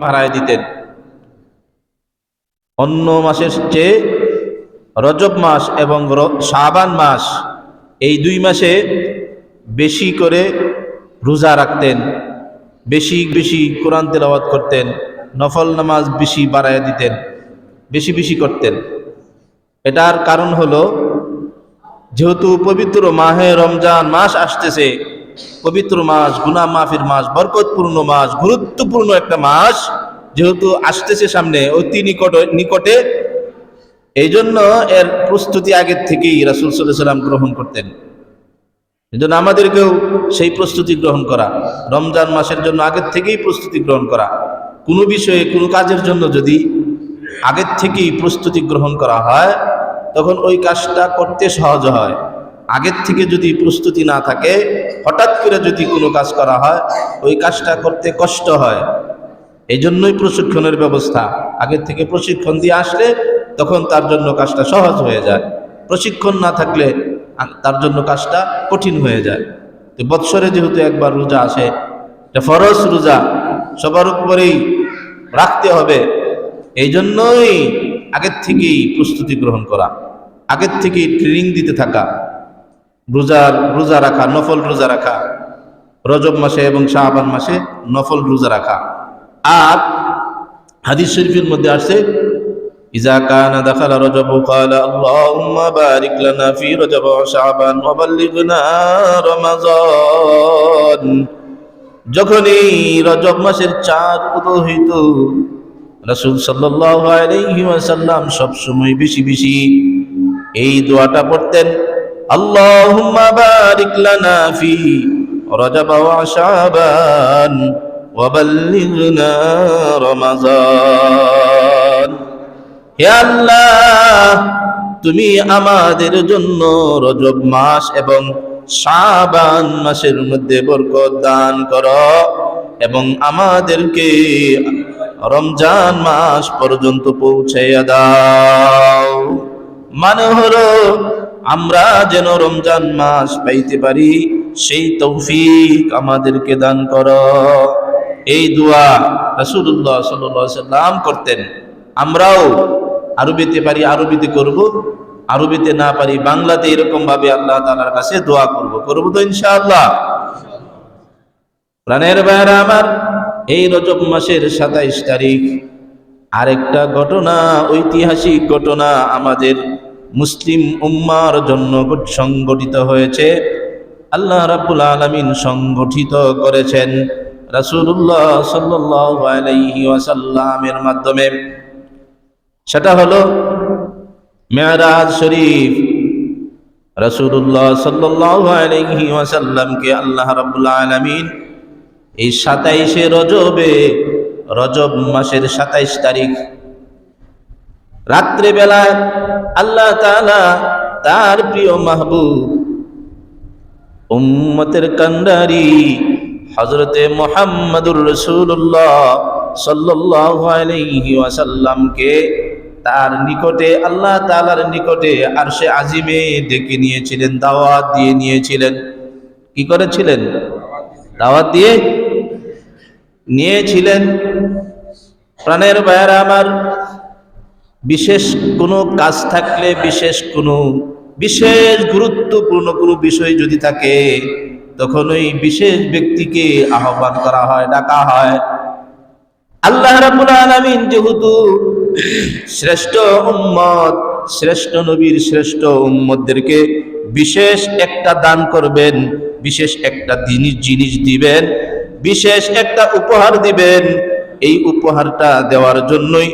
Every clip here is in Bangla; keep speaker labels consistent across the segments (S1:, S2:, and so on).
S1: বাড়ায় দিতেন। অন্য মাসের চেয়ে রজব মাস এবং শাবান মাস, এই 2 মাসে বেশি করে রোজা রাখতেন, বেশি বেশি কোরআন তেলাওয়াত করতেন, নফল নামাজ বেশি বাড়ায় দিতেন, বেশি বেশি করতেন। এটার কারণ হলো, যেহেতু পবিত্র মাহে রমজান মাস আসতেছে, পবিত্র মাস, গুনাহ মাফির মাস, বরকতপূর্ণ মাস, গুরুত্বপূর্ণ একটা মাস যেহেতু আসতেছে সামনে, অতি নিকটে, এই জন্য এর প্রস্তুতি আগের থেকেই রাসূল সাল্লাল্লাহু আলাইহি ওয়াসাল্লাম গ্রহণ করতেন। এই জন্য আমাদেরকেও সেই প্রস্তুতি গ্রহণ করা, রমজান মাসের জন্য আগের থেকেই প্রস্তুতি গ্রহণ করা। কোনো বিষয়ে, কোনো কাজের জন্য যদি আগের থেকেই প্রস্তুতি গ্রহণ করা হয়, তখন ওই কাজটা করতে সহজ হয়। আগের থেকে যদি প্রস্তুতি না থাকে, হঠাৎ করে যদি কোনো কাজ করা হয়, ওই কাজটা করতে কষ্ট হয়। এই জন্যই প্রশিক্ষণের ব্যবস্থা। আগের থেকে প্রশিক্ষণ দিয়ে আসলে তখন তার জন্য কাজটা সহজ হয়ে যায়। প্রশিক্ষণ না থাকলে তার জন্য কাজটা কঠিন হয়ে যায়। তো বৎসরে যেহেতু একবার রোজা আসে, এটা ফরজ রোজা, সবার উপরেই রাখতে হবে। এই জন্যই আগের থেকেই প্রস্তুতি গ্রহণ করা, আগের থেকেই ট্রেনিং দিতে থাকা, রোজা রাখা, নফল রোজা রাখা, রজব মাসে এবং শাবান মাসে নফল রোজা রাখা। আর হাদিস শরীফের মধ্যে আসছে, ইজা কানা দাখালা রজব ক্বালা আল্লাহুম্মা বারিক লানা ফি রজব ওয়া শাবান ওয়া বাল্লিগনা রমাযান। যখনই রজব মাসের চাঁদ উদয় হইত, রাসূল সাল্লাল্লাহু আলাইহি ওয়াসাল্লাম সব সময় বেশি বেশি এই দোয়াটা পড়তেন, আল্লাহুম্মা বারিক লানা ফি রজব ওয়া শাবান ওয়া বাল্লিগনা রমাযান। হে আল্লাহ, তুমি আমাদের জন্য রজব মাস এবং শাবান মাসের মধ্যে বরকত দান করো এবং আমাদেরকে রমজান মাস পর্যন্ত পৌঁছাইয়া দাও। মানে হলো, আমরা যেন রমজান মাস পাইতে পারি, সেই তৌফিক আমাদেরকে দান করো। এই দোয়া রাসূলুল্লাহ সাল্লাল্লাহু আলাইহি ওয়াসাল্লাম করতেন। আমরাও আরবিতে পারি আরবিতে করব, আরবিতে না পারি বাংলাতে এরকম ভাবে আল্লাহ তাআলার কাছে দোয়া করব তো ইনশাআল্লাহ। প্রাণের ভাইরা আমার, এই রজব মাসের 27 তারিখ আরেকটা ঘটনা, ঐতিহাসিক ঘটনা আমাদের মুসলিম উম্মার জন্য সংগঠিত হয়েছে। আল্লাহ রাব্বুল আলামিন সংগঠিত করেছেন রাসূলুল্লাহ সাল্লাল্লাহু আলাইহি ওয়াসাল্লামের মাধ্যমে। সেটা হলো মেরাজ শরীফ। রাসূলুল্লাহ সাল্লাল্লাহু আলাইহি ওয়াসাল্লামকে আল্লাহ রাব্বুল আলামিন এই 27শে রজবে, রজব মাসের 27 তারিখ রাত্রে বেলায় আল্লাহ তাআলা তার প্রিয় মাহবুব, উম্মতের কান্ডারি হযরতে মুহাম্মদুর রাসূলুল্লাহ সাল্লাল্লাহু আলাইহি ওয়াসাল্লামকে তার নিকটে, আল্লাহ তাআলার নিকটে আরশে আজিমে ডেকে নিয়েছিলেন, দাওয়াত দিয়ে নিয়েছিলেন। কি করেছিলেন? দাওয়াত দিয়ে নিয়েছিলেন। প্রাণের ভাইরা আমার, বিশেষ কোনো কাজ থাকলে, বিশেষ গুরুত্বপূর্ণ কোনো বিষয় যদি থাকে, তখন ওই বিশেষ ব্যক্তিকে আহ্বান করা হয়, ডাকা হয়। আল্লাহ রাব্বুল আলামিন যেহেতু শ্রেষ্ঠ উম্মত, শ্রেষ্ঠ নবীর শ্রেষ্ঠ উম্মতদেরকে বিশেষ একটা দান করবেন, বিশেষ একটা জিনিস দিবেন, বিশেষ একটা উপহার দিবেন, এই উপহারটা দেওয়ার জন্যই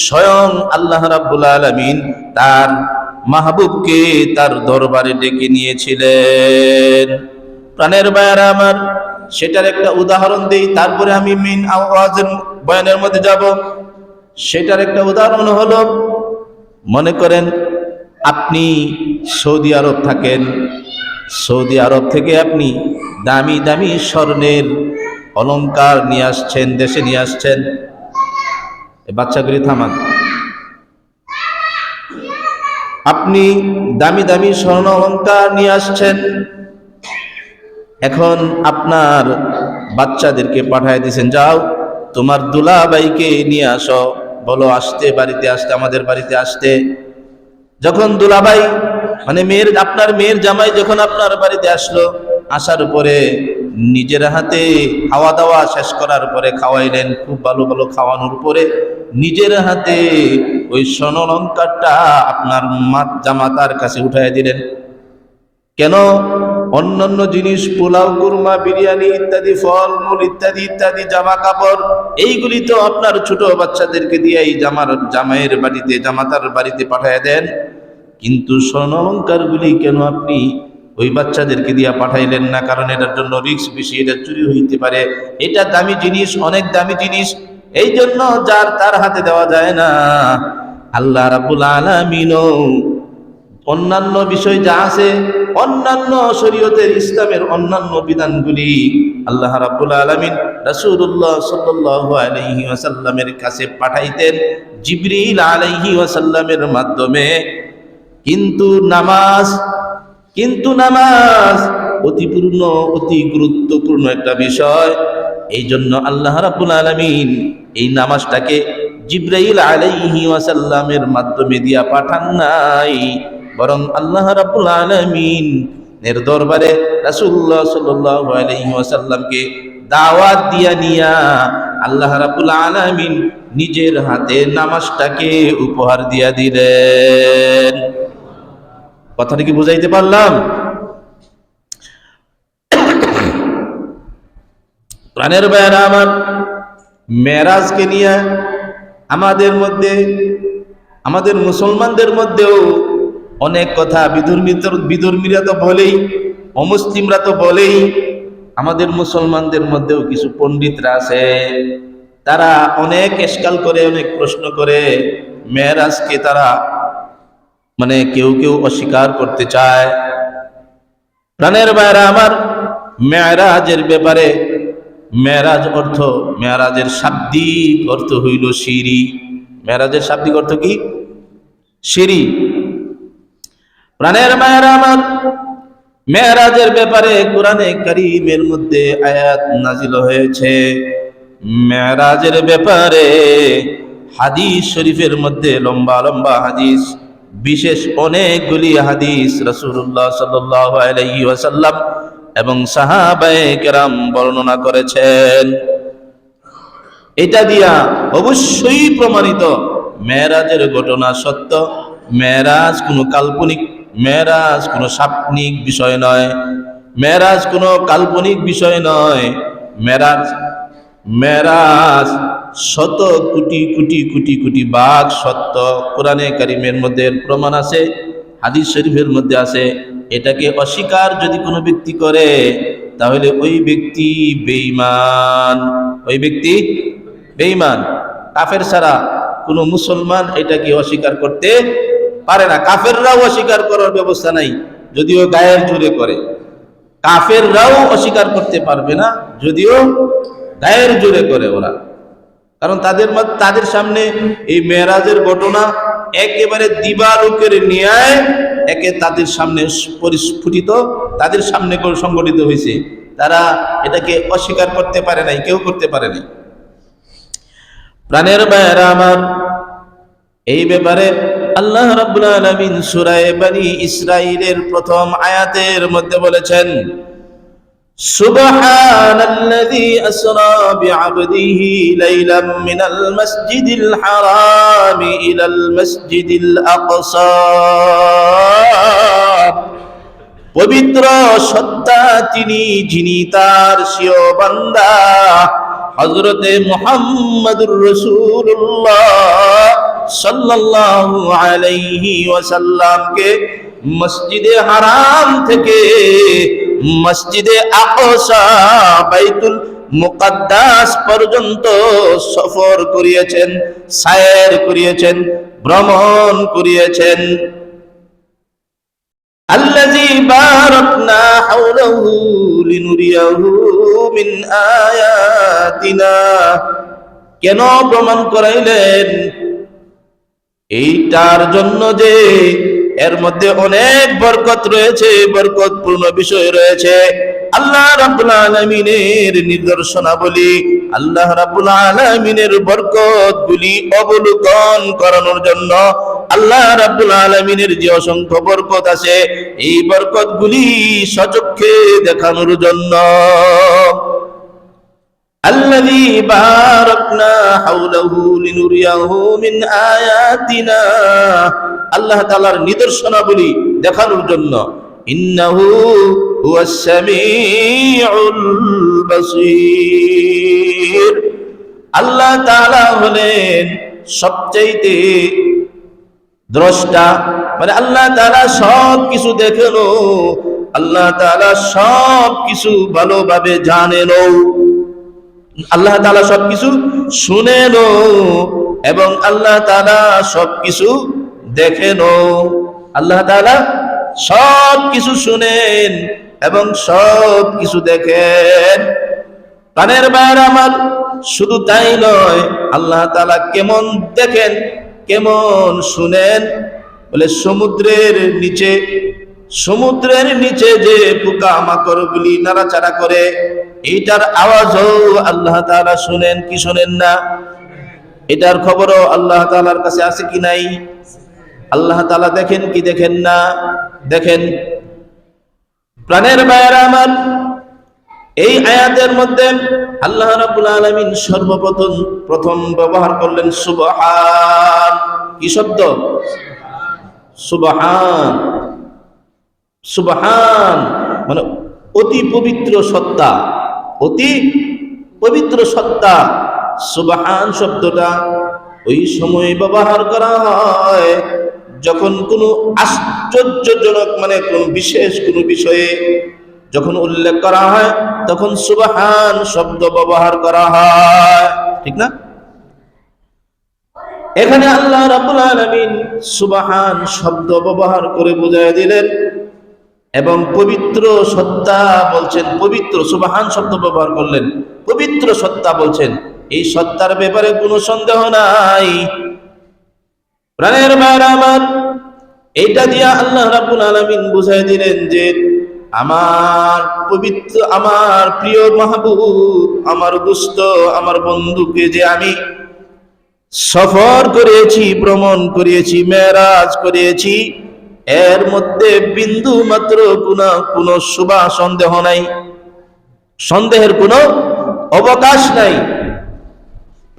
S1: স্বয়ং আল্লাহ রাব্বুল আলামিন তার মাহবুবকে তার দরবারে ডেকে নিয়েছিলেন। প্রাণের ভাইরা আমার, সেটার একটা উদাহরণ দেই, তারপরে আমি মিন আওয়াজের বয়ানের মধ্যে যাব। সেটার একটা উদাহরণ হলো, মনে করেন আপনি সৌদি আরব থাকেন, সৌদি আরব থেকে আপনি দামি দামি স্বর্ণের অলংকার নিয়ে আসছেন, দেশে নিয়ে আসছেন। বাচ্চাগুলি থামান। আপনি দামি দামি স্বর্ণ অলংকার নিয়ে আসছেন, এখন আপনার বাচ্চাদেরকে পাঠিয়ে দিয়েছেন, যাও তোমার দুলাভাইকে নিয়ে আসো, বলো আসতে, বাড়িতে আসতে, আমাদের বাড়িতে আসতে। যখন দুলাভাই মানে আপনার মেয়ের জামাই যখন আপনার বাড়িতে আসলো, আসার পরে নিজের হাতে খাওয়া দাওয়া শেষ করার পরে খাওয়াইলেন, খুব ভালো ভালো খাওয়ানোর পরে নিজের হাতে ওই স্বর্ণালঙ্কারটা আপনার জামাতার কাছে উঠাই দিলেন। কেন? অন্যান্য জিনিস, পোলাও, কুরমা, বিরিয়ানি ইত্যাদি, ফলমূল ইত্যাদি ইত্যাদি, জামা কাপড়, এইগুলি তো আপনার ছোট বাচ্চাদেরকে দিয়ে এই জামাইয়ের বাড়িতে, জামাতার বাড়িতে পাঠিয়ে দেন, কিন্তু স্বর্ণ অলঙ্কারগুলি কেন আপনি ওই বাচ্চাদেরকে দিয়ে পাঠাইলেন না? কারণ এটার জন্য রিস্ক বেশি, এটা চুরি হইতে পারে, এটা দামি জিনিস, অনেক দামি জিনিস, এই জন্য যার তার হাতে দেওয়া যায় না। আল্লাহ রাব্বুল আলামিনও অন্যান্য বিষয় যা আছে, অন্যান্য শরীয়তের, ইসলামের অন্যান্য বিধানগুলি আল্লাহ রাব্বুল আলামিন রাসূলুল্লাহ সাল্লাল্লাহু আলাইহি ওয়াসাল্লামের কাছে পাঠাইতেন জিবরিল আলাইহি ওয়াসাল্লামের মাধ্যমে। কিন্তু নামাজ অতি গুরুত্বপূর্ণ একটা বিষয়। এই জন্য আল্লাহ রাব্বুল আলামিন এই নামাজটাকে জিবরাইল আলাইহি ওয়াসাল্লামের মাধ্যমে দিয়া পাঠান নাই, বরং আল্লাহ রাব্বুল আলামিন এর দরবারে রাসূলুল্লাহ সাল্লাল্লাহু আলাইহি ওয়াসাল্লামকে দাওয়াত দিয়া নিয়া আল্লাহ রাব্বুল আলামিন নিজের হাতে নামাজটাকে উপহার দিয়া দিলেন। কথাটা কি বুঝাইতে পারলাম? প্রাণের ভাইয়েরা আমার, মেরাজকে নিয়ে আমাদের মুসলমানদের মধ্যেও অনেক কথা, বিধর্মীরা তো বলেই, অমুসলিমরা তো বলেই, আমাদের মুসলমানদের মধ্যেও কিছু পণ্ডিতরা আছে, তারা অনেক এশকাল করে, অনেক প্রশ্ন করে। মেরাজকে তারা মানে কেউ কেউ অস্বীকার করতে চায়। প্রাণের ভাইয়েরা আমার, মেরাজের ব্যাপারে, মেরাজের শাব্দিক অর্থ হইল সিঁড়ি। মেরাজের শাব্দিক অর্থ কি? সিঁড়ি। প্রাণের ভাইয়েরা আমার, মেরাজের ব্যাপারে কোরআনে কারীমের মধ্যে আয়াত নাজিল হয়েছে। মেরাজের ব্যাপারে হাদিস শরীফের মধ্যে লম্বা লম্বা হাদিস, বিশেষ অনেকগুলি হাদিস রাসূলুল্লাহ সাল্লাল্লাহু আলাইহি ওয়াসাল্লাম এবং সাহাবায়ে কেরাম বর্ণনা করেছেন। এটা দিয়া অবশ্যই প্রমাণিত মেরাজের ঘটনা সত্য। মেরাজ কোনো কাল্পনিক, মেরাজ কোনো স্বপ্নিক বিষয় নয়, মেরাজ কোনো কাল্পনিক বিষয় নয়। মেরাজ শত কোটি কোটি কোটি কোটি ভাগ সত্য। কোরআনে কারীমের মধ্যে প্রমাণ আছে, হাদিস শরীফের মধ্যে আছে। এটাকে অস্বীকার যদি কোনো ব্যক্তি করে, তাহলে ওই ব্যক্তি বেঈমান। ওই ব্যক্তি বেঈমান। কাফের ছাড়া কোনো মুসলমান এটাকে অস্বীকার করতে পারে না। কাফেররাও অস্বীকার করার ব্যবস্থা নাই, যদিও গায়ের জোরে করে। কাফেররাও অস্বীকার করতে পারবে না, যদিও গায়ের জোরে করে ওরা। কারণ তাদের সামনে এই মেরাজের ঘটনা একেবারে দিবালোকের ন্যায় তাদের সামনে পরিস্ফুটিত, তাদের সামনে সংগঠিত হয়েছে। তারা এটাকে অস্বীকার করতে পারে নাই, কেউ করতে পারে নাই। প্রাণের ভাইয়েরা আমার, এই ব্যাপারে আল্লাহ রাব্বুল আলামিন সূরা বনী ইসরাঈলের প্রথম আয়াতের মধ্যে বলেছেন, সুবহানাল্লাযী আসরা বিআবদিহি লাইলাম মিনাল মাসজিদিল হারামি ইলাল মাসজিদিল আকসা। পবিত্র সত্তা তিনি, যিনি তার স্বীয় বান্দা হযরতে মুহাম্মদুর রাসূলুল্লাহ সাল্লাল্লাহু আলাইহি ওয়াসাল্লামকে মসজিদে হারাম থেকে মসজিদে আকসা বাইতুল মুকাদ্দাস পর্যন্ত সফর করিয়েছেন, সায়ের করিয়েছেন, ভ্রমণ করিয়েছেন। আল্লাযী বারাকনা হাওলাহু লিনুরিয়াহু মিন আয়াতিনা। কেন প্রমাণ করাইলেন? এইটার জন্য যে এর মধ্যে অনেক বরকত রয়েছে, বরকতপূর্ণ বিষয় রয়েছে। আল্লাহ রাব্বুল আলামিনের নিদর্শনাবলী, আল্লাহ রাব্বুল আলামিনের বরকতগুলি অবলোকন করানোর জন্য, আল্লাহ রাব্বুল আলামিনের যে অসংখ্য বরকত আছে এই বরকতগুলি সচক্ষে দেখানোর জন্য। الذي باركنا حوله لنريه من آياتنا, আল্লাহ তাআলার নিদর্শনাবলী দেখানোর জন্য। ইন্নাহু হুয়াস সামিউল বাসীর, আল্লাহ তাআলা হলেন সবচাইতে দ্রষ্টা, মানে আল্লাহ তাআলা সব কিছু দেখেনও, আল্লাহ তাআলা সব কিছু ভালোভাবে জানেনও, আল্লাহ তাআলা সবকিছু শুনেনও এবং আল্লাহ তাআলা সবকিছু দেখেনও। আল্লাহ তাআলা সবকিছু শুনেন এবং সবকিছু দেখেন। প্রাণের ভাইরা আমার, শুধু তাই নয়, আল্লাহ তাআলা কেমন দেখেন, কেমন শুনেন বলে সমুদ্রের নিচে যে পোকা মাকড়গুলি নাড়াচাড়া করে এইটার আওয়াজও আল্লাহ তাআলা শুনেন কি শুনেন না? এটার খবরও আল্লাহ তাআলার কাছে আছে কি নাই? আল্লাহ তাআলা দেখেন কি দেখেন না? দেখেন। প্রাণের ভাইরা আমার, এই আয়াতের মধ্যে আল্লাহ রাব্বুল আলামিন সর্বপ্রথম ব্যবহার করলেন সুবহান। কি শব্দ? সুবহান। সুবহান মানে অতি পবিত্র সত্তা, অতি পবিত্র সত্তা। সুবহান শব্দটা ওই সময় ব্যবহার করা হয় যখন কোনো আশ্চর্যজনক, মানে কোন বিশেষ কোনো বিষয়ে যখন উল্লেখ করা হয় তখন সুবহান শব্দ ব্যবহার করা হয়, ঠিক না? এখানে আল্লাহ রাব্বুল আলামিন সুবহান শব্দ ব্যবহার করে বুঝায় দিলেন এবং পবিত্র সত্তা বলছেন, পবিত্র সুবহান শব্দ ব্যবহার করলেন, পবিত্র সত্তা বলছেন, এই সত্তার ব্যাপারে কোনো সন্দেহ নাই। প্রাণের ভাইরা আমার, এইটা দিয়া আল্লাহ রাব্বুল আলামিন বুঝাই দিলেন যে আমার পবিত্র, আমার প্রিয় মাহবুব, আমার দোস্ত, আমার বন্ধুকে যে আমি সফর করিয়েছি, ভ্রমণ করিয়েছি, মেরাজ করিয়েছি, এর মধ্যে বিন্দু মাত্র কোনো শুভা সন্দেহ নাই, সন্দেহের কোনো অবকাশ নাই।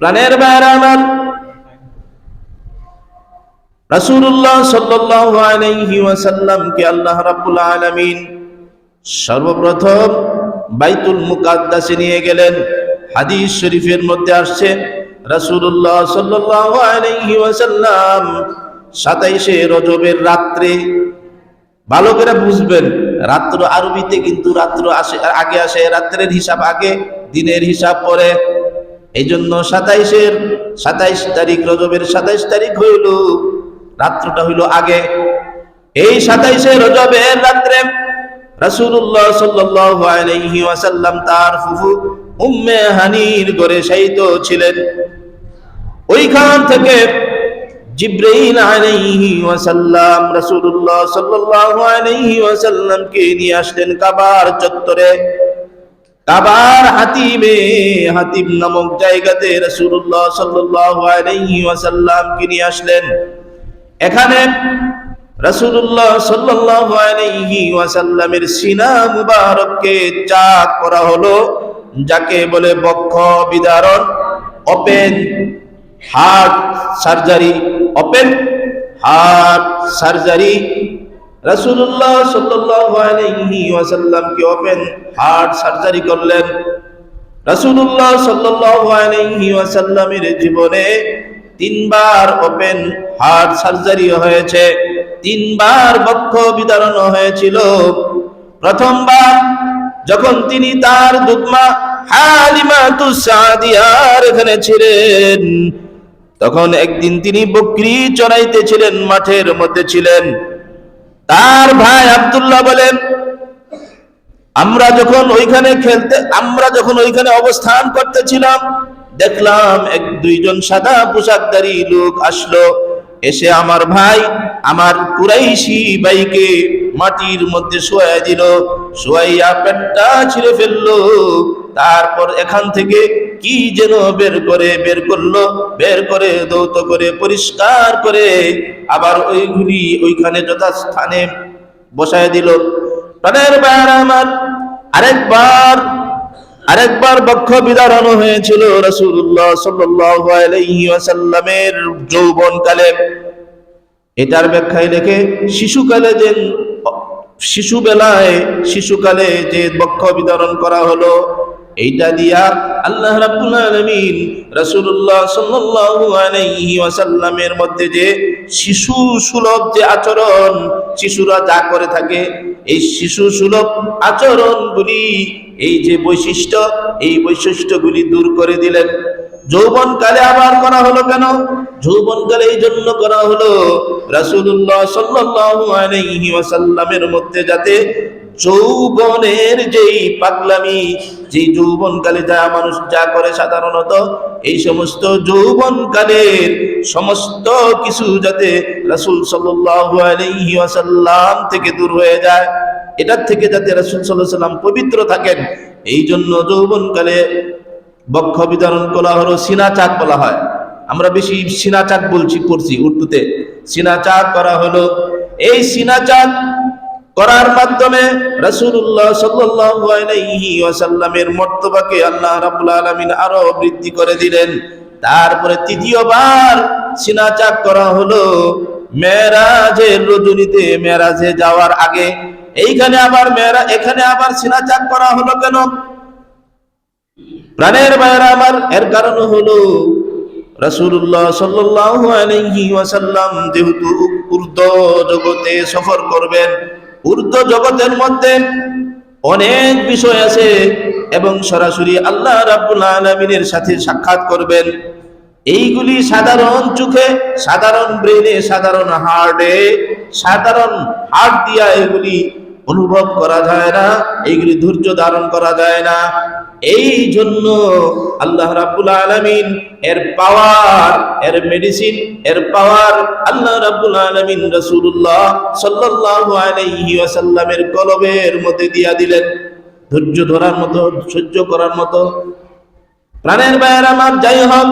S1: প্রাণের ভাইরা আমার, রাসূলুল্লাহ সাল্লাল্লাহু আলাইহি ওয়াসাল্লামকে আল্লাহ রাব্বুল আলামিন সর্বপ্রথম বাইতুল মুকাদ্দাসে নিয়ে গেলেন। হাদিস শরীফের মধ্যে আসছে রাসূলুল্লাহ সাল্লাল্লাহু আলাইহি ওয়াসাল্লাম 27শে রজবের রাত্রে, ভালো করে বুঝবেন, রাত্র আরবিতে কিন্তু রাত্র আগে আসে, রাত্রের হিসাব আগে, দিনের হিসাব পরে। এই জন্য 27 তারিখ, রজবের 27 তারিখ হইল, রাত্রটা হইল আগে। এই 27শে রজবের রাত্রে রাসূলুল্লাহ সাল্লাল্লাহু আলাইহি ওয়াসাল্লাম তার ফুফু উম্মে হানির ঘরে শায়িত ছিলেন। ওইখান থেকে জিবরাইল আলাইহি ওয়াসাল্লাম রাসূলুল্লাহ সাল্লাল্লাহু আলাইহি ওয়াসাল্লামকে নিয়ে আসলেন কাবার চত্বরে। কাবার হাতিম নামক জায়গাতে রাসূলুল্লাহ সাল্লাল্লাহু আলাইহি ওয়াসাল্লামকে নিয়ে আসলেন। এখানে রাসূলুল্লাহ সাল্লাল্লাহু আলাইহি ওয়াসাল্লামের সিনা মুবারককে চাক করা হলো, যাকে বলে বক্ষ বিদারণ, open heart surgery, open heart surgery. রাসূলুল্লাহ সাল্লাল্লাহু আলাইহি ওয়াসাল্লামকে ওপেন হার্ট সার্জারি করলেন। রাসূলুল্লাহ সাল্লাল্লাহু আলাইহি ওয়াসাল্লামের জীবনে 3 বার ওপেন হার্ট সার্জারি হয়েছে, 3 বার বক্ষ বিদারণ হয়েছিল। প্রথমবার যখন তিনি তার দুধমা হালিমাতুস সাদিয়ার এখানে ছিলেন, তখন একদিন তিনি বকরি চড়াইতেছিলেন, মাঠের মধ্যে ছিলেন। তার ভাই আব্দুল্লাহ বলেন, আমরা যখন ওইখানে অবস্থান করতেছিলাম, দেখলাম 1-2 সাদা পোশাকধারী লোক আসলো, এসে আমার ভাই, আমার কুরাইশি ভাইকে মাটির মধ্যে শোয়া দিল, শোয়াইয়া পেটটা ছিঁড়ে ফেললো। তারপর এখান থেকে কি যেন বের করলো, বের করে ধৌত করে পরিষ্কার করে আবার ওইগুলি ওইখানে যথাস্থানে বসায় দিল। প্রাণের ভাইয়েরা আমার, আরেকবার বক্ষ বিদারণ হয়েছিল রাসূলুল্লাহ সাল্লাল্লাহু আলাইহি ওয়াসাল্লামের যৌবনকালে। এটার ব্যাখ্যায় লেখে শিশুকালে যে বক্ষ বিতরণ করা হলো, এইটা দিয়া আল্লাহ রাব্বুল আলামিন রাসূলুল্লাহ সাল্লাল্লাহু আলাইহি ওয়াসাল্লামের মধ্যে যে শিশু সুলভ যে আচরণ, শিশুরা যা করে থাকে, এই শিশু সুলভ আচরণগুলি, এই যে বৈশিষ্ট্য, এই বৈশিষ্ট্যগুলি দূর করে দিলেন। যৌবনকালে আবার করা হলো কেন? যৌবনকালে এই জন্য করা হলো রাসূলুল্লাহ সাল্লাল্লাহু আলাইহি ওয়াসাল্লামের মধ্যে যাতে যৌবনের যেই পাগলামি, যেই যৌবনকালে যা মানুষ যা করে সাধারণত, এই সমস্ত যৌবনকালের সমস্ত কিছু যাতে রাসূল সাল্লাল্লাহু আলাইহি ওয়াসাল্লাম থেকে দূর হয়ে যায়, এটার থেকে যাতে রাসূল সাল্লাল্লাহু আলাইহি ওয়াসাল্লাম পবিত্র থাকেন, এই জন্য যৌবনকালে বক্ষ বিতরণ করা হলো। সিনা চাক বলা হয়, আমরা বেশি সিনা চাক পড়ছি উর্দুতে। সিনা চাক করা হলো। এই সিনা চাক করার মাধ্যমে রাসূলুল্লাহ সাল্লাল্লাহু আলাইহি ওয়াসাল্লামের মর্তবাকে আল্লাহ রাব্বুল আলামিন আরো বৃদ্ধি করে দিলেন। তারপরে তৃতীয়বার সিনা চাক করা হলো মেরাজের রজনীতে, মেরাজে যাওয়ার আগে। এখানে আবার সিনা চাক করা হলো কেন? প্রাণের ভাইয়েরা আমার, এর কারণ হলো রাসূলুল্লাহ সাল্লাল্লাহু আলাইহি ওয়াসাল্লাম যেহেতু ঊর্ধ্ব জগতে সফর করবেন, ঊর্ধ্ব জগতের মধ্যে অনেক বিষয় আছে এবং সরাসরি আল্লাহ রাব্বুল আলামিনের সাথে সাক্ষাৎ করবেন। এইগুলি সাধারণ চোখে, সাধারণ ব্রেনে, সাধারণ হার্ট দিয়া এগুলি অনুভব করা যায় না, এইগুলি ধৈর্য ধারণ করা যায় না। এই জন্য আল্লাহ রাব্বুল আলামিন এর পাওয়ার, এর মেডিসিন, এর পাওয়ার আল্লাহ রাব্বুল আলামিন রাসূলুল্লাহ সাল্লাল্লাহু আলাইহি ওয়াসাল্লামের কলবের মধ্যে দিয়া দিলেন, ধৈর্য ধরার মতো, সহ্য করার মতো। প্রাণের ভাইয়েরা আমার, যাই হোক,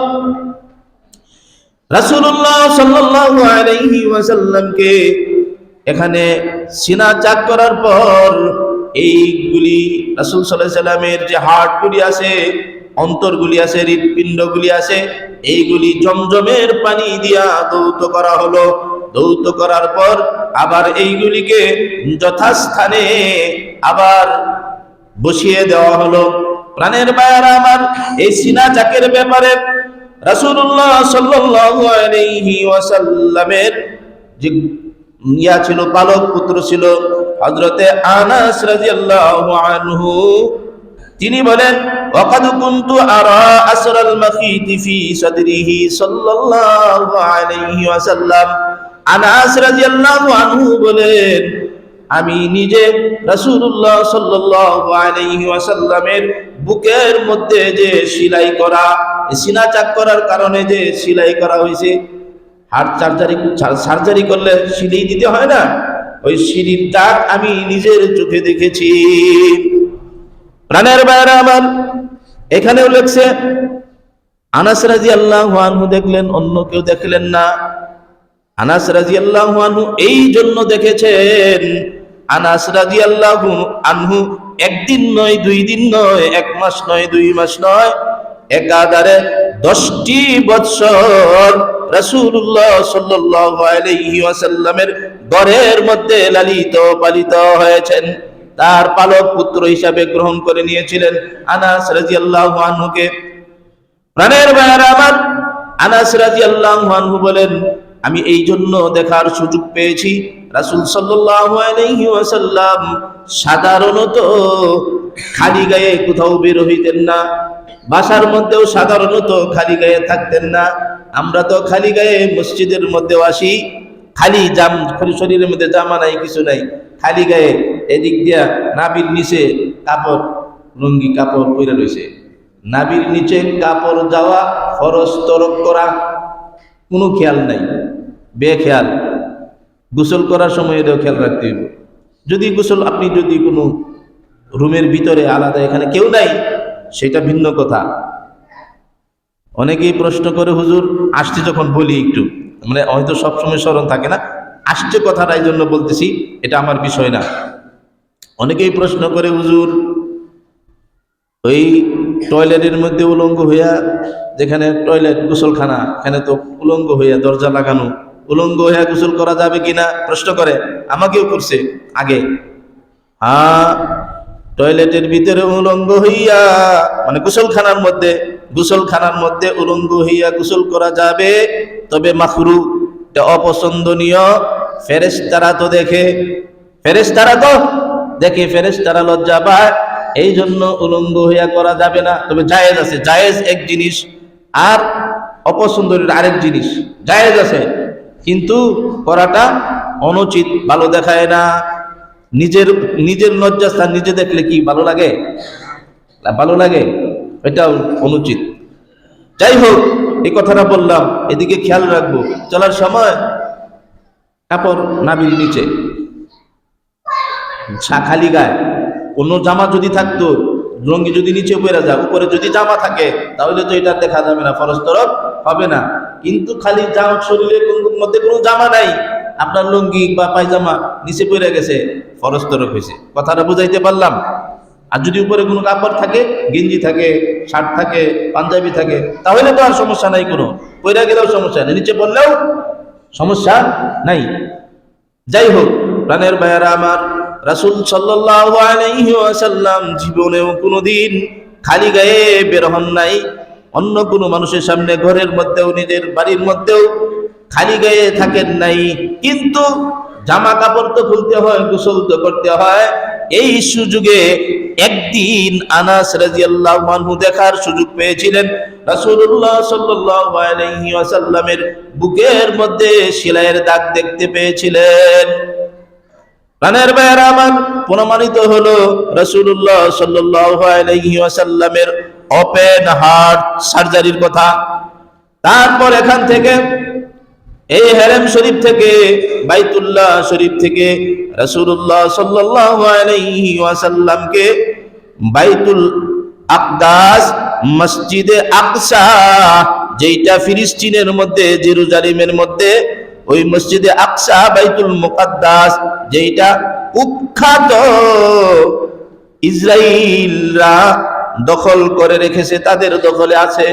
S1: রাসূলুল্লাহ সাল্লাল্লাহু আলাইহি ওয়াসাল্লামকে এখানে সিনা চাক করার পর এইগুলি রাসূল সাল্লাল্লাহু আলাইহি সাল্লামের যে হার্টগুলি আছে, অন্তরগুলি আছে, হৃৎপিণ্ডগুলি আছে, এইগুলি জমজমের পানি দিয়া ধৌত করা হলো। ধৌত করার পর আবার এইগুলিকে যথাস্থানে আবার বসিয়ে দেওয়া হলো। প্রাণের ভাইয়েরা আমার, এই সিনা চাকের ব্যাপারে রাসূলুল্লাহ সাল্লাল্লাহু আলাইহি ওয়াসাল্লামের যে ছিল, পালক পুত্র ছিল হযরতে আনাস রাদিয়াল্লাহু আনহু। তিনি বলেন, ওয়াকাদ কুনতু আরা আসরাল মাখিতি ফি সাদরিহি সাল্লাল্লাহু আলাইহি ওয়াসাল্লাম। আনাস রাদিয়াল্লাহু আনহু বলেন, আমি নিজে রাসূলুল্লাহ সাল্লাল্লাহু আলাইহি ওয়াসাল্লামের বুকের মধ্যে যে সেলাই করা, সিনা চাক করার কারণে যে সেলাই করা হয়েছে, হার্ট সার্জারি করলে সিলাই দিতে হয় না, ওই সিলির দাগ আমি নিজের চোখে দেখেছি। প্রাণের ভাইয়েরা আমার, এখানেও লেখছে আনাস রাদিয়াল্লাহু আনহু দেখলেন, অন্য কেউ দেখলেন না। আনাস রাদিয়াল্লাহু আনহু এই জন্য দেখেছেন, আনাস রাদিয়াল্লাহু আনহু একদিন নয়, 2 দিন নয়, 1 মাস নয়, 2 মাস নয়, একাধারে 10টি বৎসর রাসূলুল্লাহ সাল্লাল্লাহু আলাইহি ওয়াসাল্লামের ঘরের মধ্যে লালিত পালিত হয়েছেন। তার পালক পুত্র হিসাবে গ্রহণ করে নিয়েছিলেন আনাস রাদিয়াল্লাহু আনহুকে। প্রাণের ভাইয়েরা আমার, আনাস রাদিয়াল্লাহু আনহু বলেন, আমি এই জন্য দেখার সুযোগ পেয়েছি রাসূল সাল্লাল্লাহু আলাইহি ওয়াসাল্লাম সাধারণত খালি গায়ে কোথাও বের হইতেন না, বাসার মধ্যেও সাধারণত খালি গায়ে থাকতেন না। আমরা তো খালি গায়ে মসজিদের মধ্যেও আসি, খালি শরীরের মধ্যে জামা নাই, কিছু নাই, খালি গায়ে, এদিক দিয়া নাভির নিচে কাপড়, লুঙ্গি কাপড় পরে রয়েছে। নাভির নিচে কাপড় যাওয়া, ফরজ তরক করা, কোনো খেয়াল নাই, বেখেয়াল। গোসল করার সময় এটাও খেয়াল রাখতে হইব। যদি গোসল আপনি যদি কোনো রুমের ভিতরে আলাদা, এখানে কেউ নাই, সেটা ভিন্ন কথা। অনেকেই প্রশ্ন করে, হুজুর আসছে যখন বলি একটু, মানে হয়তো সবসময় স্মরণ থাকে না, আসছে কথাটা এই জন্য বলতেছি, এটা আমার বিষয় না। অনেকেই প্রশ্ন করে, হুজুর ওই টয়লেটের মধ্যে উলঙ্গ হইয়া, যেখানে টয়লেট গোসলখানা, এখানে তো উলঙ্গ হইয়া দরজা লাগানো, উলঙ্গ হইয়া গোসল করা যাবে কিনা প্রশ্ন করে, আমাকেও করছে আগে। হ্যাঁ, টয়লেটের ভিতরে উলঙ্গ হইয়া, মানে গোসলখানার মধ্যে উলঙ্গ হইয়া গোসল করা যাবে, তবে মাকরু, এটা অপছন্দনীয়। ফেরেশতারা তো দেখে, ফেরেশতারা লজ্জা পায়, এই জন্য উলঙ্গ হইয়া করা যাবে না। তবে জায়েজ আছে, জায়েজ এক জিনিস আর অপছন্দনীয় আরেক জিনিস। জায়েজ আছে কিন্তু করাটা অনুচিত, ভালো দেখায় না। নিজের লজ্জাস্থান নিজে দেখলে কি ভালো লাগে? ভালো লাগে? এটাও অনুচিত। যাই হোক, এই কথাটা বললাম, এদিকে খেয়াল রাখবো। চলার সময় কাপড় নাভির নিচে, খালি গায়ে, অন্য জামা যদি থাকতো, লুঙ্গি যদি নিচে পড়ে যায়, উপরে যদি জামা থাকে, তাহলে তো এটা দেখা যাবে না, ফরজ তরফ হবে না। কিন্তু খালি জামা, শরীরের মধ্যে কোনো জামা নাই, আপনার লুঙ্গি বা পায়জামা নিচে পড়ে গেছে, ফরজ তরফ হয়েছে। কথাটা বুঝাইতে পারলাম? আর যদি উপরে কোনো কাপড় থাকে, গেঞ্জি থাকে, শার্ট থাকে, পাঞ্জাবি থাকে, তাহলে তো আর সমস্যা নাই, কোনো পড়ে গেলেও সমস্যা নেই, নিচে পড়লেও সমস্যা নাই। যাই হোক, প্রাণের ভাইয়ারা আমার, রাসূল সাল্লাল্লাহু আলাইহি ওয়াসাল্লাম জীবনেও কোনোদিন খালি গায়ে বের হন নাই। অন্য কোনো মানুষের সামনে, ঘরের মধ্যেও, নিজের বাড়ির মধ্যেও খালি গায়ে থাকেন নাই। কিন্তু জামা কাপড় তো খুলতে হয়, গোসল তো করতে হয়। এই সুযোগে একদিন আনাস রাদিয়াল্লাহু আনহু দেখার সুযোগ পেয়েছিলেন, রাসূলুল্লাহ সাল্লাল্লাহু আলাইহি ওয়াসাল্লামের বুকের মধ্যে সেলাইয়ের দাগ দেখতে পেয়েছিলেন। প্রাণের ভাইয়েরা আমার, প্রমাণিত হলো রাসূলুল্লাহ সাল্লাল্লাহু আলাইহি ওয়াসাল্লামের ওপেন হার্ট সার্জারির কথা। তারপর এখান থেকে, এই হেরেম শরীফ থেকে, বাইতুল্লাহ শরীফ থেকে রাসূলুল্লাহ সাল্লাল্লাহু আলাইহি ওয়াসাল্লামকে বাইতুল আকদাস, মসজিদে আকসা, যেটা ফিলিস্তিনের মধ্যে, জেরুজালেমের মধ্যে, ওই মসজিদে আকসা, বাইতুল মুকাদ্দাস, যেটা কুখ্যাত ইসরাইলরা দখল করে রেখেছে, তাদের দখলে আছে।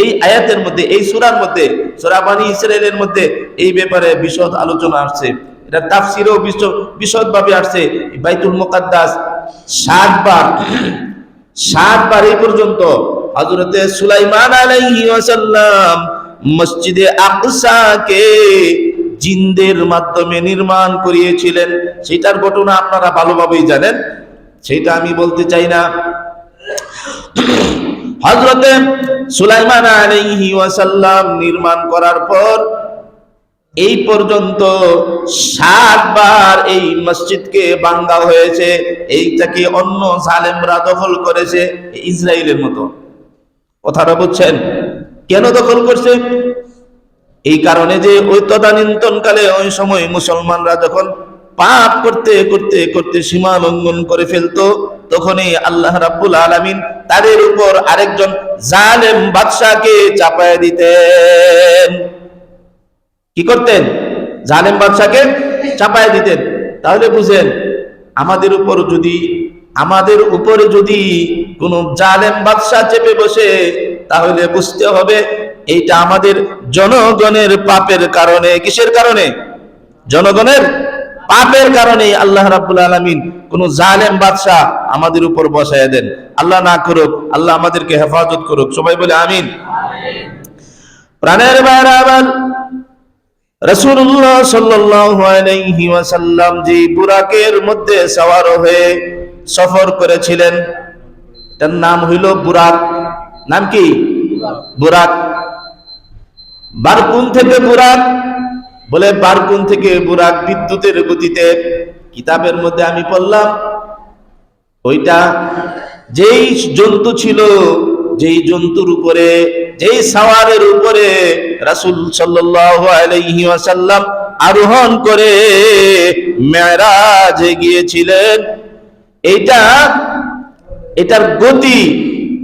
S1: এই আয়াতের মধ্যে, এই সূরার মধ্যে, সূরা বনী ইসরাইলের মধ্যে এই ব্যাপারে বিশদ আলোচনা আসছে। এটা তাফসীরেও বিশদভাবে আসছে। বাইতুল মুকাদ্দাস 60 বার এই পর্যন্ত হযরতে সুলাইমান আলাইহিস সালাম মসজিদে আকসাকে জিনদের মাধ্যমে নির্মাণ করিয়েছিলেন। সেটার ঘটনা আপনারা ভালোভাবেই জানেন, সেটা আমি বলতে চাই না। হযরতে সুলাইমান আলাইহিস সালাম নির্মাণ করার পর এই পর্যন্ত 60 বার এই মসজিদকে ভাঙা হয়েছে। এইটাকে অন্য জালেমরা দখল করেছে, ইসরায়েলের মতো। কথাটা বুঝছেন? কেন দখল করছে? এই কারণে যে ওই তদানীন্তনকালে, ওই সময় মুসলমানরা যখন পাপ করতে করতে করতে সীমা লঙ্ঘন করে ফেলতো, তখনই আল্লাহ রাব্বুল আলামিন তাদের উপর আরেকজন জালেম বাদশাকে চাপায় দিতেন। কি করতেন? জালেম বাদশাকে চাপায় দিতেন। তাহলে বুঝেন, আমাদের উপরে যদি কোনো জালেম বাদশা চেপে বসে, তাহলে বুঝতে হবে এইটা আমাদের জনগণের পাপের কারণে। কিসের কারণে? জনগণের পাপের কারণে আল্লাহ রাব্বুল আলামিন কোন জালেম বাদশা আমাদের উপর বসায় দেন। আল্লাহ না করুক, আল্লাহ আমাদেরকে হেফাজত করুক। সবাই বলে আমিন। প্রাণের ভাইরা আমার, রাসূলুল্লাহ সাল্লাল্লাহু আলাইহি ওয়াসাল্লাম যে বুরাকের মধ্যে সওয়ার হয়ে সফর করেছিলেন, তার নাম হইল বুরাক। নাম কি? বুরাক। বারকুন থেকে বুরাক বলে, বারকুন থেকে বুরাক বিদ্যুতের গতিতে। কিতাবের মধ্যে আমি পড়লাম, ওইটা যেই জন্তু ছিল, যেই জন্তুর উপরে, যেই সাওয়ারের উপরে রাসূল সাল্লাল্লাহু আলাইহি ওয়াসাল্লাম আরোহণ করে মেরাজে গিয়েছিলেন।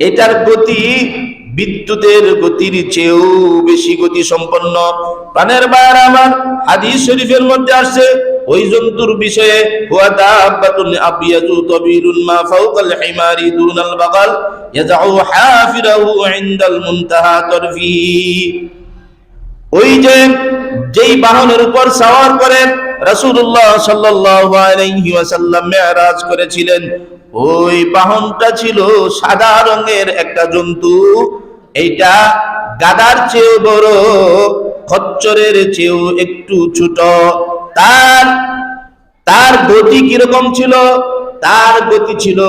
S1: এটার গতি বিদ্যুতের গতির চেয়েও বেশি গতি সম্পন্ন। প্রাণের ভাইয়ের আমার, হাদিস শরীফের মধ্যে আসছে ওই জন্তুর বিষয়ে, হুয়া দাব্বাতুন আবিয়াতু তাবিলুন মা ফাওকাল হিমারি দুনাল বাগাল ইয়াজাউ হাফিরাহু ইনদাল মুনতাহা তরফি। ওই যেই বাহনের উপর সওয়ার করে রাসূলুল্লাহ সাল্লাল্লাহু আলাইহি ওয়াসাল্লাম মেরাজ করেছিলেন, ওই বাহনটা ছিল সাদা রঙের একটা জন্তু। এইটা গাধার চেয়েও বড়, খচ্চরের চেয়েও একটু ছোট। তার গতি কিরকম ছিল? তার গতি ছিল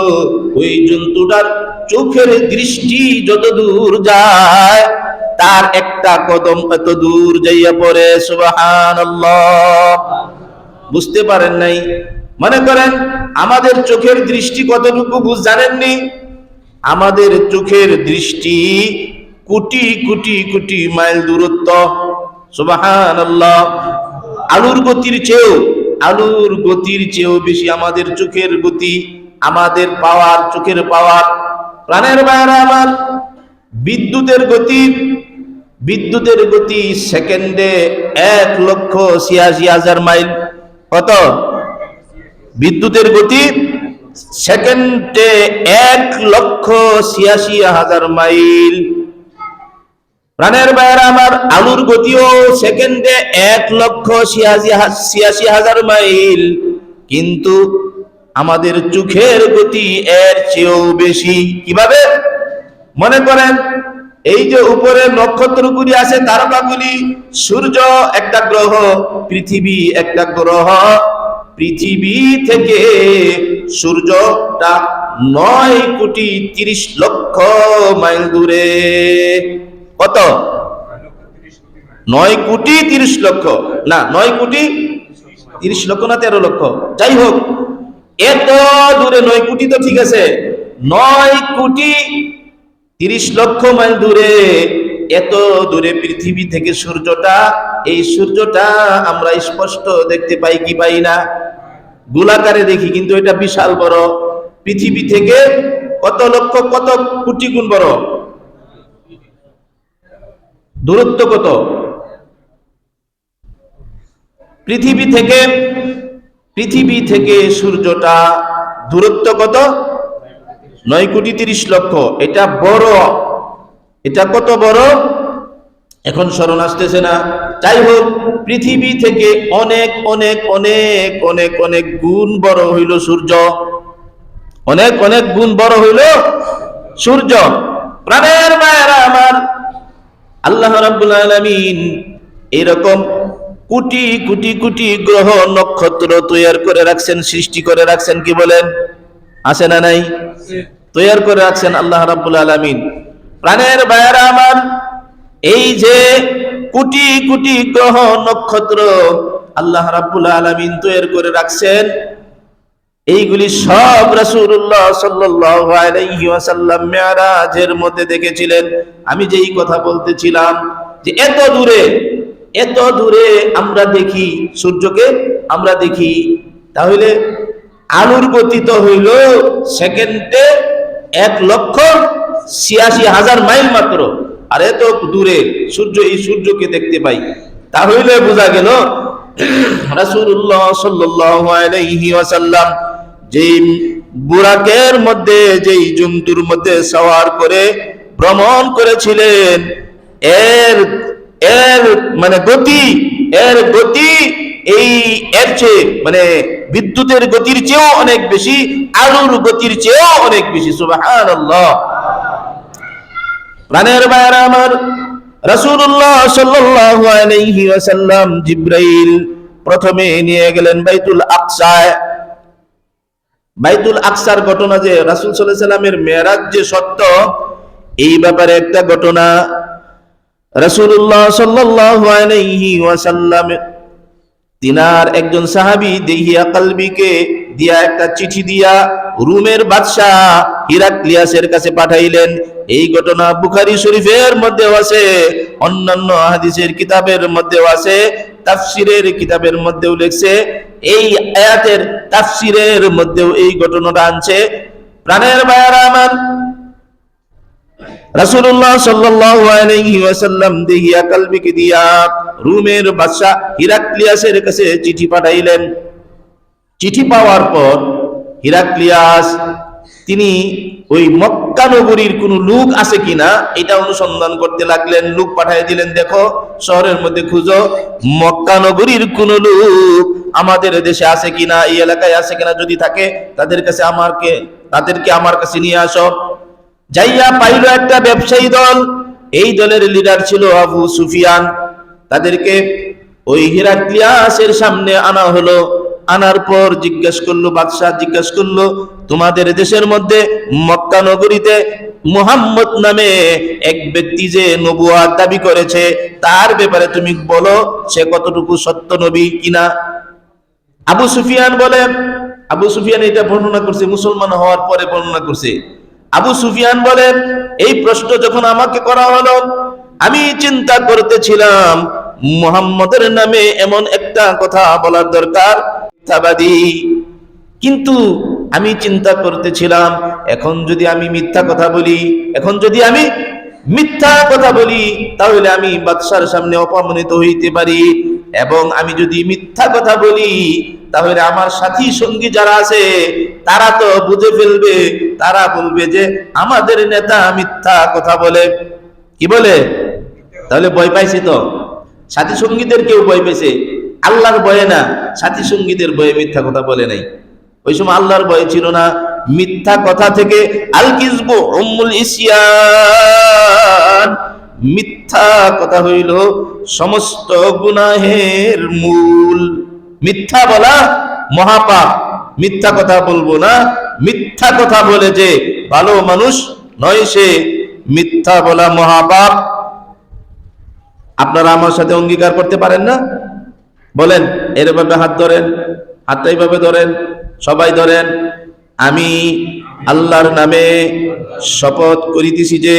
S1: ওই জন্তুটার চোখের দৃষ্টি যত দূর যায়, তার একটা কদম এত দূর যাইয়া পড়ে। সুবহানাল্লাহ। বুঝতে পারেন নাই? মনে করেন আমাদের চোখের দৃষ্টি কতটুকু জানেননি? আমাদের চোখের দৃষ্টি কোটি কোটি কোটি মাইল দূরত্ব। সুবহানাল্লাহ। আলুর গতির চেয়েও বেশি আমাদের চোখের গতি, আমাদের পাওয়ার, চোখের পাওয়ার। প্রাণের ভাইয়েরা আমার, বিদ্যুতের গতি সেকেন্ডে 1,86,000 মাইল। কত? বিদ্যুতের গতি সেকেন্ডে 1,86,000 মাইল। প্রাণের ভাইয়েরা আমার, আলুর গতিও সেকেন্ডে 1,86,000 মাইল, কিন্তু আমাদের চোখের গতি এর চেয়েও বেশি। কিভাবে? মনে করেন এই যে উপরে নক্ষত্রগুলি আছে, তারকাগুলি, সূর্য একটা গ্রহ, পৃথিবী একটা গ্রহ। পৃথিবী থেকে সূর্যটা 9,30,00,000 মাইল দূরে। কত? 9,30,00,000 না, 9,30,00,000 না 13,00,000, যাই হোক, এত দূরে। 9 কোটি তো ঠিক আছে, 9,30,00,000 মাইল দূরে। এত দূরে পৃথিবী থেকে সূর্যটা, এই সূর্যটা আমরা স্পষ্ট দেখতে পাই কি পাই না? গোলাকারে দেখি, কিন্তু এটা বিশাল বড়। পৃথিবী থেকে কত লক্ষ, কত কোটি গুণ বড়। দূরত্ব কত? পৃথিবী থেকে সূর্যটা দূরত্ব কত? 9,30,00,000। এটা বড়। এটা কত বড় এখন স্মরণ আসতেছে না। যাই হোক, পৃথিবী থেকে অনেক অনেক অনেক অনেক অনেক গুণ বড় হইল সূর্য। অনেক অনেক গুণ বড় হইল সূর্য। প্রাণের মায়েরা আমার, আল্লাহ রাব্বুল আলামিন এরকম কোটি কোটি কোটি গ্রহ নক্ষত্র তৈরি করে রাখছেন, সৃষ্টি করে রাখছেন। কি বলেন? আছে না নাই? তৈরি করে রাখছেন আল্লাহ রাব্বুল আলামিন। প্রাণের ভাইয়েরা আমার, এই যে কোটি কোটি গ্রহ নক্ষত্র আল্লাহ রাব্বুল আলামিন তৈরি করে রাখছেন, এইগুলি সব রাসূলুল্লাহ সাল্লাল্লাহু আলাইহি ওয়াসাল্লাম মিরাজের মধ্যে দেখেছিলেন। আমি যেই কথা বলতেছিলাম যে এত দূরে আমরা দেখি সূর্যকে, আমরা দেখি, তাহলে আলোর গতি তো হইল সেকেন্ডে 1,86,000 মাইল মাত্র, আর এত দূরে সূর্য, এই সূর্যকে দেখতে পাই। তাহলে বোঝা গেল রাসূলুল্লাহ সাল্লাল্লাহু আলাইহি ওয়াসাল্লাম যেই বুরাকের মধ্যে, যেই জন্তুর মধ্যে সওয়ার করে ভ্রমণ করেছিলেন, এর মানে গতি, এর চেয়ে, মানে বিদ্যুতের গতির চেয়েও অনেক বেশি, আলোর গতির চেয়েও অনেক বেশি। সুবহানাল্লাহ। প্রাণের ভাইয়েরা আমার, রাসূলুল্লাহ সাল্লাল্লাহু আলাইহি ওয়াসাল্লাম জিবরাইল প্রথমে নিয়ে গেলেন বাইতুল আকসায়। বাইতুল আকসার ঘটনা যে রাসূল সাল্লাল্লাহু আলাইহি ওয়াসাল্লামের মেরাজ যে সত্য, এই ব্যাপারে একটা ঘটনা। রাসূলুল্লাহ সাল্লাল্লাহু আলাইহি ওয়াসাল্লাম তিনার একজন সাহাবী দিহিয়া কলবিকে দিয়া একটা চিঠি দিয়া রোমের বাদশা হিরাক্লিয়াসের কাছে পাঠাইলেন। এই ঘটনা বুখারী শরীফের মধ্যেও আছে, অন্যান্য হাদিসের কিতাবের মধ্যেও আছে। তাফসিরের কিতাবের মধ্যেও লিখছে, এই আয়াতের তাফসিরের মধ্যেও এই ঘটনাটা আনছে। প্রাণের ভাইয়েরা আমার, রাসূলুল্লাহ সাল্লাল্লাহু আলাইহি ওয়াসাল্লাম দিহিয়া কালবিকে দিয়া রোমের বাদশা হিরাক্লিয়াসের কাছে চিঠি পাঠাইলেন। চিঠি পাওয়ার পর হিরাক্লিয়াস তিনি ওই মক্কা নগরীর কোন লোক আছে কিনা এটা অনুসন্ধান করতে লাগলেন। লোক পাঠিয়ে দিলেন, দেখো শহরের মধ্যে খুঁজো মক্কা নগরীর কোন লোক আমাদের দেশে আছে কিনা, এই এলাকায় আছে কিনা, যদি থাকে তাদেরকে আমার কাছে নিয়ে আসো। যাইয়া পাইল একটা ব্যবসায়ী দল, এই দলের লিডার ছিল আবু সুফিয়ান। তাদেরকে ওই হিরাক্লিয়াসের সামনে আনা হলো। আনার পর বাদশাহ জিজ্ঞেস করলো, তোমাদের দেশের মধ্যে মক্কা নগরীতে মুহাম্মদ নামে এক ব্যক্তি যে নবুয়ত দাবি করেছে, তার ব্যাপারে তুমি বলো সে কতটুকু সত্য নবী কিনা। আবু সুফিয়ান এটা বর্ণনা করছে, মুসলমান হওয়ার পরে বর্ণনা করছে। আবু সুফিয়ান বলেন, এই প্রশ্ন যখন আমাকে করা হলো, আমি চিন্তা করতেছিলাম মুহাম্মদের নামে এমন একটা কথা বলার দরকার, মিথ্যাবাদী। কিন্তু আমি চিন্তা করতেছিলাম, এখন যদি আমি মিথ্যা কথা বলি তাহলে আমি বাদশার সামনে অপমানিত হইতে পারি, এবং আমি যদি মিথ্যা কথা বলি তাহলে আমার সাথী সঙ্গী যারা আছে তারা তো বুঝে ফেলবে, তারা বলবে যে আমাদের নেতা মিথ্যা কথা বলে। কি বলে? তাহলে ভয় পাইছি তো, সাথী সঙ্গীদের কেউ ভয় পেয়েছে, আল্লাহর ভয়ে না, সাথী সঙ্গীদের ভয়ে মিথ্যা কথা বলে নাই। ওই সময় আল্লাহর ভয় ছিল না। মিথ্যা কথা থেকে আল কিযবু উম্মুল ইসয়ান, মিথ্যা কথা হইল সমস্ত গুনাহের মূল। মিথ্যা বলা মহাপাপ, মিথ্যা কথা বলবো না। মিথ্যা কথা বলে যে ভালো মানুষ নয়, সে মিথ্যা বলা মহাপাপ। আপনারা আমার সাথে অঙ্গীকার করতে পারেন না? বলেন, এরভাবে হাত ধরেন, হাতটা এইভাবে ধরেন, সবাই ধরেন। আমি আল্লাহর নামে শপথ করিতেছি যে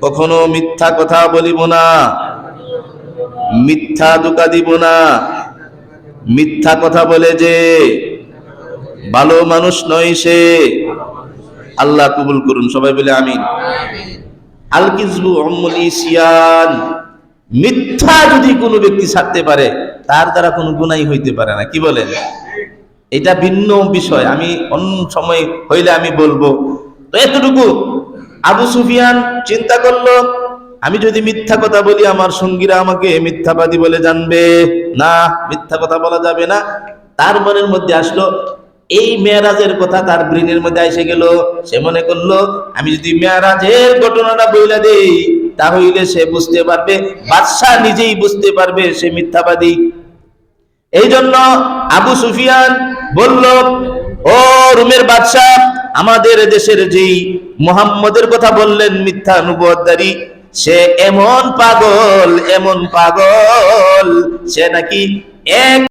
S1: কখনো মিথ্যা কথা বলিব না, মিথ্যা ধোঁকা দিব না। মিথ্যা কথা বলে যে ভালো মানুষ নয়, সে আল্লাহ কবুল করুন, সবাই বলে আমিন। আল কিযবু উম্মুল ইসয়ান, মিথ্যা যদি কোনো ব্যক্তি ছাড়তে পারে তার দ্বারা কোনো গুনাহ হইতে পারে না। কি বলেন? এটা ভিন্ন বিষয়, আমি অন্য সময় হইলে আমি বলবো। তো এতটুকু আবু সুফিয়ান চিন্তা করলো, আমি যদি মিথ্যা কথা বলি আমার সঙ্গীরা আমাকে মিথ্যাবাদী বলে জানবে, না, মিথ্যা কথা বলা যাবে না। তার মনের মধ্যে আসলো এই মেরাজের কথা, তার ব্রেনের মধ্যে এসে গেল। সে মনে করলো আমি যদি মেরাজের ঘটনাটা বইলা দেই তাহলে সে বুঝতে পারবে, বাদশাহ নিজেই বুঝতে পারবে সে মিথ্যাবাদী। এই জন্য আবু সুফিয়ান বলল, ও রোমের বাদশাহ, আমাদের দেশের যেই মুহাম্মদের কথা বললেন মিথ্যা নবুয়তদারী, সে এমন পাগল, সে নাকি এক